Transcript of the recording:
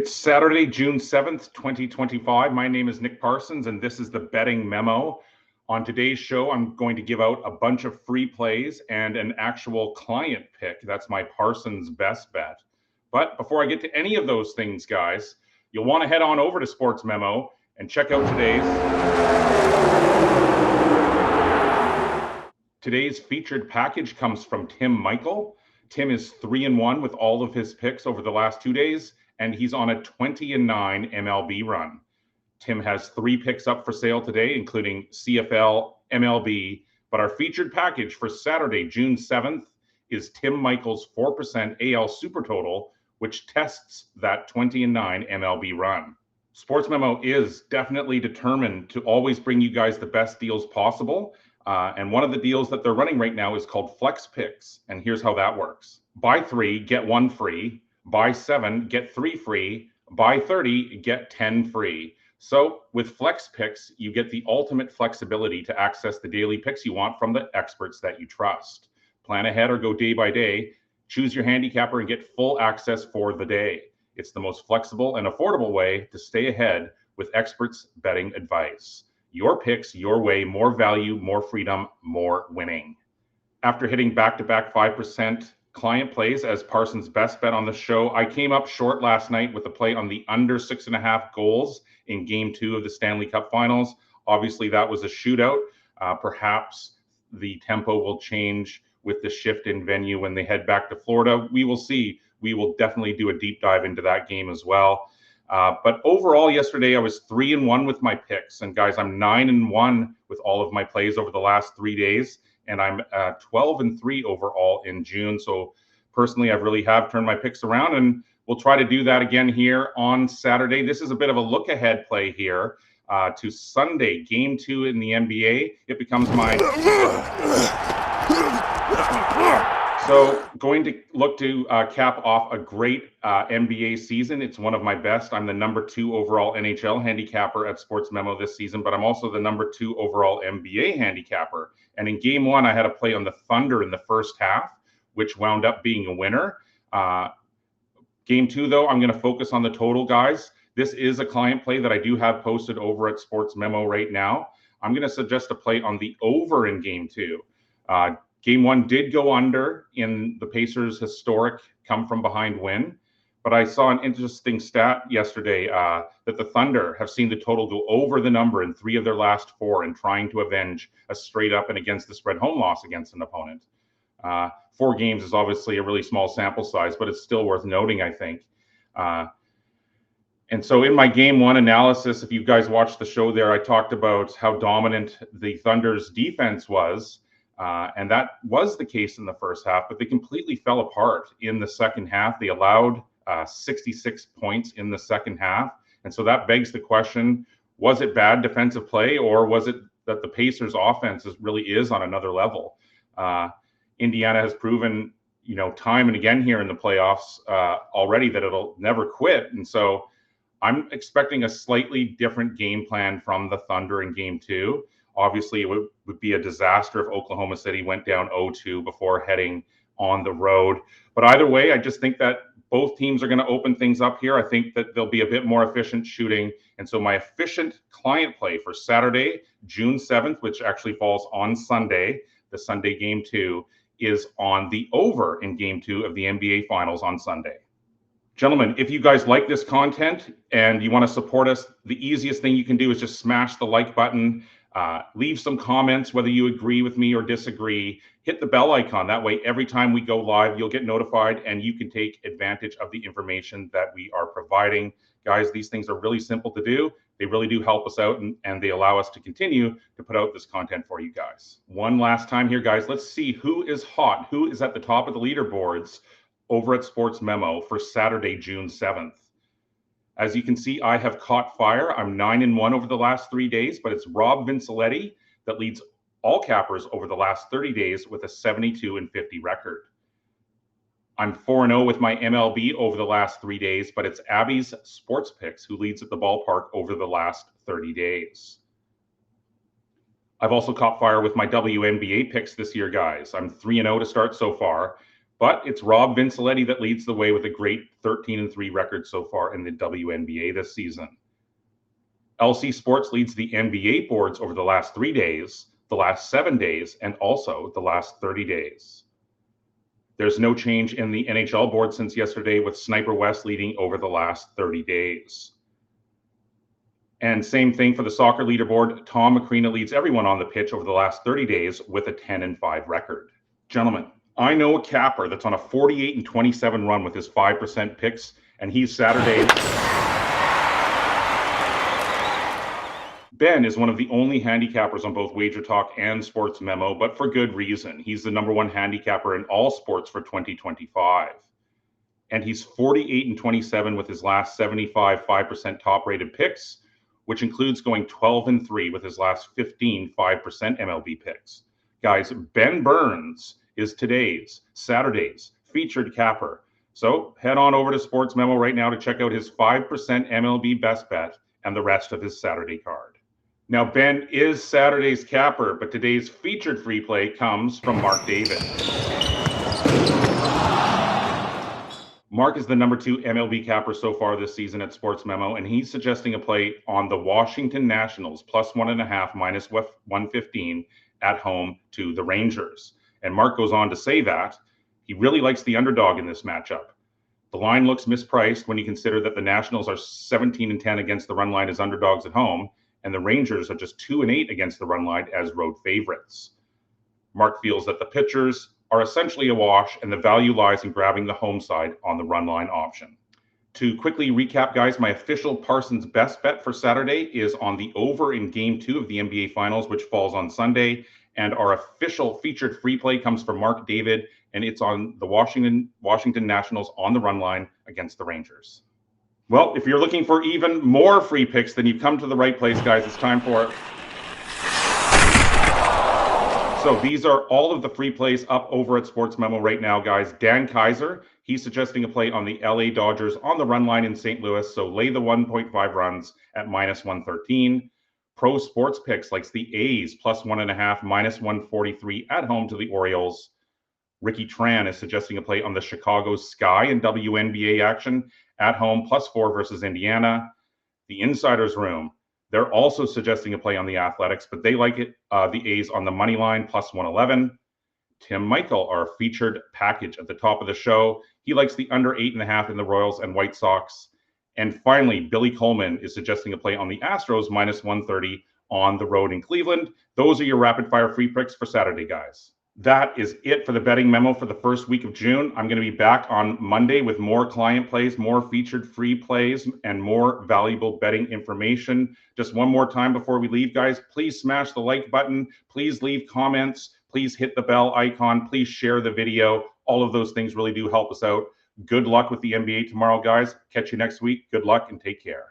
It's Saturday, June 7th, 2025. My name is Nick Parsons, and this is the Betting Memo. On today's show, I'm going to give out a bunch of free plays and an actual client pick. That's my Parsons best bet. But before I get to any of those things, guys, you'll want to head on over to Sports Memo and check out today's featured package. Comes from Tim Michael. Tim is 3-1 with all of his picks over the last 2 days, and he's on a 20-9 MLB run. Tim has 3 picks up for sale today, including CFL, MLB, but our featured package for Saturday, June 7th, is Tim Michael's 4% AL Super Total, which tests that 20-9 MLB run. Sports Memo is definitely determined to always bring you guys the best deals possible. And one of the deals that they're running right now is called Flex Picks. And here's how that works. Buy 3, get 1 free. Buy 7, get 3 free. Buy 30, get 10 free. So with Flex Picks, you get the ultimate flexibility to access the daily picks you want from the experts that you trust. Plan ahead or go day by day. Choose your handicapper and get full access for the day. It's the most flexible and affordable way to stay ahead with experts' betting advice. Your picks, your way, more value, more freedom, more winning. After hitting back-to-back 5% client plays as Parsons' best bet on the show, I came up short last night with a play on the under 6.5 goals in Game 2 of the Stanley Cup Finals. Obviously, that was a shootout. Perhaps the tempo will change with the shift in venue when they head back to Florida. We will see. We will definitely do a deep dive into that game as well. But overall, yesterday, I was 3-1 with my picks. And guys, I'm 9-1 with all of my plays over the last 3 days. And I'm 12-3 overall in June. So personally, I really have turned my picks around, and we'll try to do that again here on Saturday. This is a bit of a look ahead play here to Sunday, Game 2 in the NBA. It becomes my... So going to look to cap off a great NBA season. It's one of my best. I'm the number 2 overall NHL handicapper at Sports Memo this season, but I'm also the number 2 overall NBA handicapper. And in Game 1, I had a play on the Thunder in the first half, which wound up being a winner. Game 2, though, I'm going to focus on the total, guys. This is a client play that I do have posted over at Sports Memo right now. I'm going to suggest a play on the over in Game 2. Game 1 did go under in the Pacers' historic come-from-behind win, but I saw an interesting stat yesterday that the Thunder have seen the total go over the number in 3 of their last 4 in trying to avenge a straight-up and against the spread home loss against an opponent. 4 games is obviously a really small sample size, but it's still worth noting, I think. And so in my Game 1 analysis, if you guys watched the show there, I talked about how dominant the Thunder's defense was. And that was the case in the first half, but they completely fell apart in the second half. They allowed 66 points in the second half. And so that begs the question, was it bad defensive play, or was it that the Pacers offense really is on another level? Indiana has proven, time and again here in the playoffs already that it'll never quit. And so I'm expecting a slightly different game plan from the Thunder in Game 2. Obviously, it would be a disaster if Oklahoma City went down 0-2 before heading on the road. But either way, I just think that both teams are going to open things up here. I think that there'll be a bit more efficient shooting. And so my efficient client play for Saturday, June 7th, which actually falls on Sunday, the Sunday Game 2, is on the over in Game 2 of the NBA Finals on Sunday. Gentlemen, if you guys like this content and you want to support us, the easiest thing you can do is just smash the like button. Leave some comments, whether you agree with me or disagree. Hit the bell icon. That way, every time we go live, you'll get notified and you can take advantage of the information that we are providing. Guys, these things are really simple to do. They really do help us out, and they allow us to continue to put out this content for you guys. One last time here, guys, let's see who is hot, who is at the top of the leaderboards over at Sports Memo for Saturday, June 7th. As you can see, I have caught fire. I'm 9-1 over the last 3 days, but it's Rob Vincelletti that leads all cappers over the last 30 days with a 72-50 record. I'm 4-0 with my MLB over the last 3 days, but it's Abby's Sports Picks who leads at the ballpark over the last 30 days. I've also caught fire with my WNBA picks this year, guys. I'm 3-0 to start so far, But it's Rob Vincelletti that leads the way with a great 13-3 record so far in the WNBA this season. LC Sports leads the NBA boards over the last 3 days, the last 7 days, and also the last 30 days. There's no change in the NHL board since yesterday, with Sniper West leading over the last 30 days. And same thing for the soccer leaderboard. Tom Macrina leads everyone on the pitch over the last 30 days with a 10-5 record. Gentlemen, I know a capper that's on a 48-27 run with his 5% picks, and he's Saturday. Ben is one of the only handicappers on both Wager Talk and Sports Memo, but for good reason. He's the #1 handicapper in all sports for 2025. And he's 48-27 with his last 75 5% top-rated picks, which includes going 12-3 with his last 15 5% MLB picks. Guys, Ben Burns is today's, Saturday's, featured capper. So head on over to Sports Memo right now to check out his 5% MLB best bet and the rest of his Saturday card. Now, Ben is Saturday's capper, but today's featured free play comes from Mark David. Mark is the #2 MLB capper so far this season at Sports Memo, and he's suggesting a play on the Washington Nationals +1.5 -115 at home to the Rangers. And Mark goes on to say that he really likes the underdog in this matchup. The line looks mispriced when you consider that the Nationals are 17-10 against the run line as underdogs at home, and the Rangers are just 2-8 against the run line as road favorites. Mark feels that the pitchers are essentially a wash, and the value lies in grabbing the home side on the run line option. To quickly recap, guys, my official Parsons best bet for Saturday is on the over in Game 2 of the NBA Finals, which falls on Sunday, and our official featured free play comes from Mark David, and it's on the Washington Nationals on the run line against the Rangers. Well, if you're looking for even more free picks, then you've come to the right place, guys. It's time for it. So these are all of the free plays up over at Sports Memo right now, guys. Dan Kaiser, he's suggesting a play on the LA Dodgers on the run line in St. Louis. So lay the 1.5 runs at -113. Pro Sports Picks likes the A's +1.5 -143 at home to the Orioles. Ricky Tran is suggesting a play on the Chicago Sky in WNBA action at home +4 versus Indiana. The Insiders Room, they're also suggesting a play on the Athletics, but they like it, the A's on the money line +111. Tim Michael, our featured package at the top of the show, he likes the under 8.5 in the Royals and White Sox. And finally, Billy Coleman is suggesting a play on the Astros -130 on the road in Cleveland. Those are your rapid fire free picks for Saturday, guys. That is it for the betting memo for the first week of June. I'm going to be back on Monday with more client plays, more featured free plays, and more valuable betting information. Just one more time before we leave, guys, please smash the like button. Please leave comments. Please hit the bell icon. Please share the video. All of those things really do help us out. Good luck with the NBA tomorrow, guys. Catch you next week. Good luck and take care.